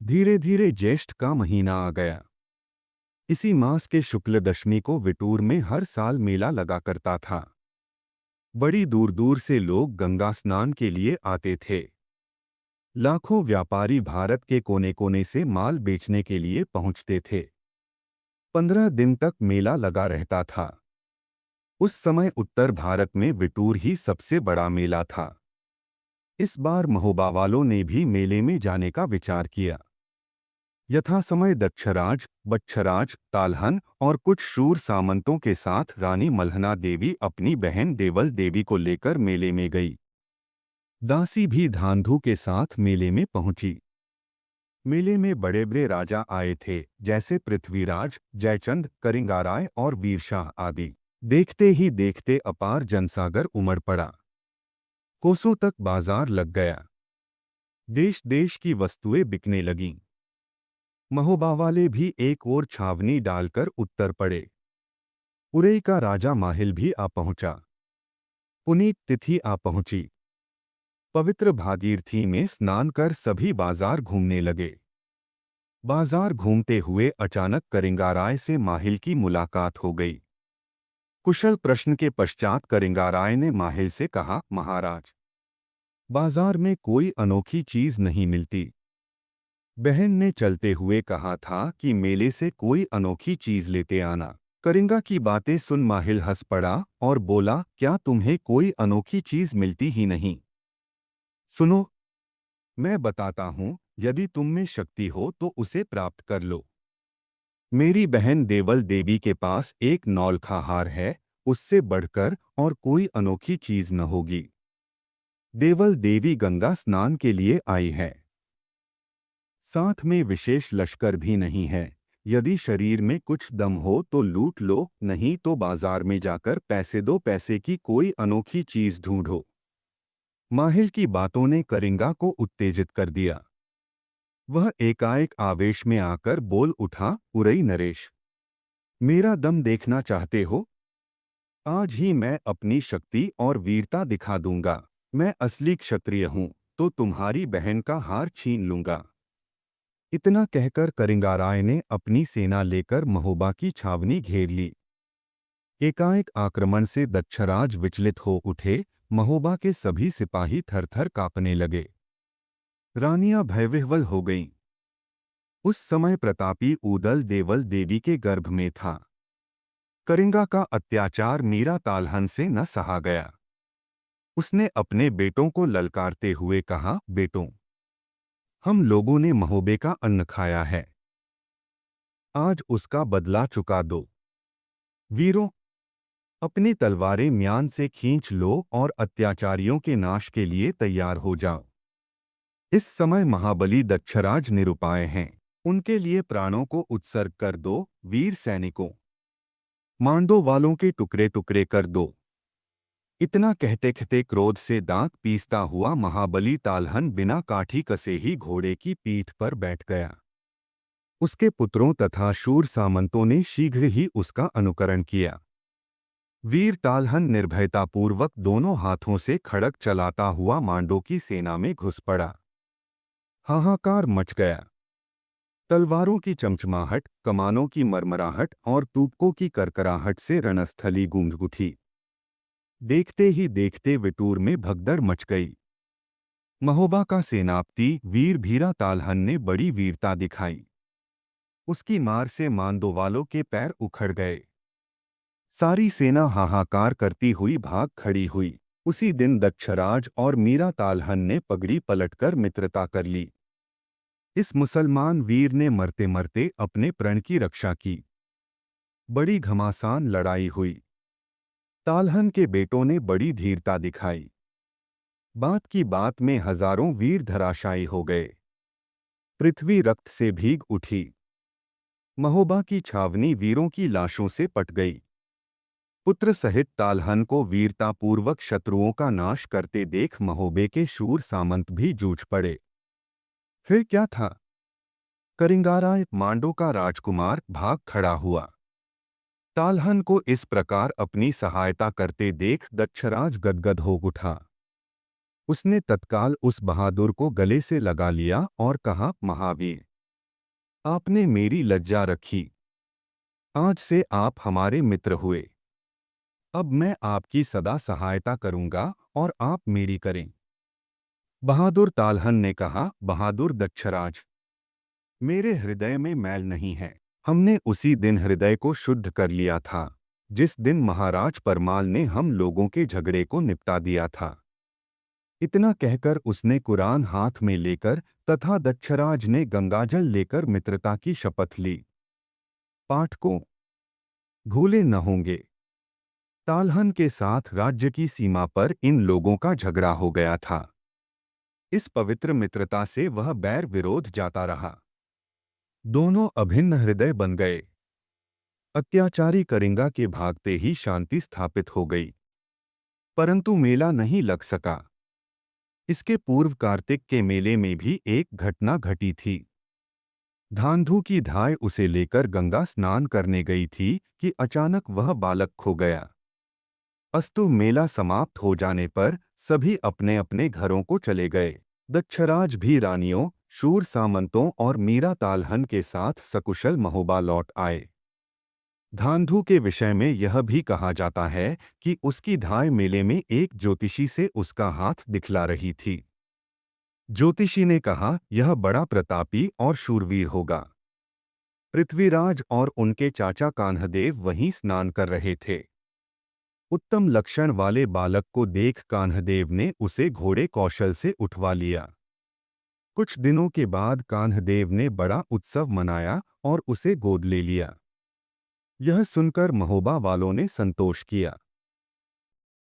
धीरे धीरे ज्येष्ठ का महीना आ गया। इसी मास के शुक्ल दशमी को विटूर में हर साल मेला लगा करता था। बड़ी दूर दूर से लोग गंगा स्नान के लिए आते थे। लाखों व्यापारी भारत के कोने कोने से माल बेचने के लिए पहुंचते थे। 15 दिन तक मेला लगा रहता था। उस समय उत्तर भारत में विटूर ही सबसे बड़ा मेला था। इस बार महोबा वालों ने भी मेले में जाने का विचार किया। यथासमय दक्षराज, बच्छराज, तालहन और कुछ शूर सामंतों के साथ रानी मल्हना देवी अपनी बहन देवल देवी को लेकर मेले में गई। दासी भी धांधू के साथ मेले में पहुंची। मेले में बड़े बड़े राजा आए थे, जैसे पृथ्वीराज, जयचंद, करिंगाराय और वीरशाह आदि। देखते ही देखते अपार जनसागर उमड़ पड़ा। कोसों तक बाजार लग गया। देश देश की वस्तुएं बिकने लगीं। महोबा वाले भी एक और छावनी डालकर उत्तर पड़े। उरई का राजा माहिल भी आ पहुंचा। पुनीत तिथि आ पहुंची। पवित्र भागीरथी में स्नान कर सभी बाजार घूमने लगे। बाजार घूमते हुए अचानक करिंगाराय से माहिल की मुलाकात हो गई। कुशल प्रश्न के पश्चात करिंगाराय ने माहिल से कहा, महाराज, बाजार में कोई अनोखी चीज नहीं मिलती। बहन ने चलते हुए कहा था कि मेले से कोई अनोखी चीज लेते आना। करिंगा की बातें सुन माहिल हंस पड़ा और बोला, क्या तुम्हें कोई अनोखी चीज मिलती ही नहीं? सुनो, मैं बताता हूँ, यदि तुम में शक्ति हो तो उसे प्राप्त कर लो। मेरी बहन देवल देवी के पास एक नौलखा हार है, उससे बढ़कर और कोई अनोखी चीज न होगी। देवल देवी गंगा स्नान के लिए आई है। साथ में विशेष लश्कर भी नहीं है। यदि शरीर में कुछ दम हो तो लूट लो, नहीं तो बाजार में जाकर पैसे दो पैसे की कोई अनोखी चीज ढूंढो। माहिल की बातों ने करिंगा को उत्तेजित कर दिया। वह एकाएक आवेश में आकर बोल उठा, उरई नरेश, मेरा दम देखना चाहते हो? आज ही मैं अपनी शक्ति और वीरता दिखा दूंगा। मैं असली क्षत्रिय हूं, तो तुम्हारी बहन का हार छीन लूंगा। इतना कहकर करिंगाराय ने अपनी सेना लेकर महोबा की छावनी घेर ली। एकाएक आक्रमण से दक्षराज विचलित हो उठे। महोबा के सभी सिपाही थरथर कांपने लगे। रानियां भयविह्वल हो गईं। उस समय प्रतापी ऊदल देवल देवी के गर्भ में था। करिंगा का अत्याचार मीरा तालहन से न सहा गया। उसने अपने बेटों को ललकारते हुए कहा, बेटों, हम लोगों ने महोबे का अन्न खाया है, आज उसका बदला चुका दो। वीरों, अपनी तलवारें म्यान से खींच लो और अत्याचारियों के नाश के लिए तैयार हो जाओ। इस समय महाबली दक्षराज निरुपाय हैं, उनके लिए प्राणों को उत्सर्ग कर दो। वीर सैनिकों, मांडो वालों के टुकड़े टुकड़े कर दो। इतना कहते कहते क्रोध से दांत पीसता हुआ महाबली तालहन बिना काठी कसे ही घोड़े की पीठ पर बैठ गया। उसके पुत्रों तथा शूर सामंतों ने शीघ्र ही उसका अनुकरण किया। वीर तालहन निर्भयतापूर्वक दोनों हाथों से खड़ग चलाता हुआ मांडो की सेना में घुस पड़ा। हाहाकार मच गया। तलवारों की चमचमाहट, कमानों की मरमराहट और तूपों की करकराहट से रणस्थली गूंज उठी। देखते ही देखते विटूर में भगदड़ मच गई। महोबा का सेनापति वीर भीरा तालहन ने बड़ी वीरता दिखाई। उसकी मार से मांडो वालों के पैर उखड़ गए। सारी सेना हाहाकार करती हुई भाग खड़ी हुई। उसी दिन दक्षराज और मीरा तालहन ने पगड़ी पलटकर मित्रता कर ली। इस मुसलमान वीर ने मरते मरते अपने प्रण की रक्षा की। बड़ी घमासान लड़ाई हुई। तालहन के बेटों ने बड़ी धीरता दिखाई। बात की बात में हजारों वीर धराशायी हो गए। पृथ्वी रक्त से भीग उठी। महोबा की छावनी वीरों की लाशों से पट गई। पुत्र सहित तालहन को वीरतापूर्वक शत्रुओं का नाश करते देख महोबे के शूर सामंत भी जूझ पड़े। फिर क्या था? करिंगाराय, मांडो का राजकुमार, भाग खड़ा हुआ। तालहन को इस प्रकार अपनी सहायता करते देख दक्षराज गदगद हो उठा। उसने तत्काल उस बहादुर को गले से लगा लिया और कहा, महावीर, आपने मेरी लज्जा रखी। आज से आप हमारे मित्र हुए। अब मैं आपकी सदा सहायता करूंगा और आप मेरी करें। बहादुर तालहन ने कहा, बहादुर दक्षराज, मेरे हृदय में मैल नहीं है। हमने उसी दिन हृदय को शुद्ध कर लिया था जिस दिन महाराज परमाल ने हम लोगों के झगड़े को निपटा दिया था। इतना कहकर उसने कुरान हाथ में लेकर तथा दक्षराज ने गंगाजल लेकर मित्रता की शपथ ली। पाठकों, भूले न होंगे, तालहन के साथ राज्य की सीमा पर इन लोगों का झगड़ा हो गया था। इस पवित्र मित्रता से वह बैर विरोध जाता रहा। दोनों अभिन्न हृदय बन गए। अत्याचारी करिंगा के भागते ही शांति स्थापित हो गई। परंतु मेला नहीं लग सका। इसके पूर्व कार्तिक के मेले में भी एक घटना घटी थी। धांधु की धाय उसे लेकर गंगा स्नान करने गई थी कि अचानक वह बालक खो गया। अस्तु मेला समाप्त हो जाने पर सभी अपने अपने घरों को चले गए। दक्षराज भी रानियों, शूर सामंतों और मीरा तालहन के साथ सकुशल महोबा लौट आए। धांधु के विषय में यह भी कहा जाता है कि उसकी धाय मेले में एक ज्योतिषी से उसका हाथ दिखला रही थी। ज्योतिषी ने कहा, यह बड़ा प्रतापी और शूरवीर होगा। पृथ्वीराज और उनके चाचा कान्हदेव वहीं स्नान कर रहे थे। उत्तम लक्षण वाले बालक को देख कान्हदेव ने उसे घोड़े कौशल से उठवा लिया। कुछ दिनों के बाद कान्हदेव ने बड़ा उत्सव मनाया और उसे गोद ले लिया। यह सुनकर महोबा वालों ने संतोष किया।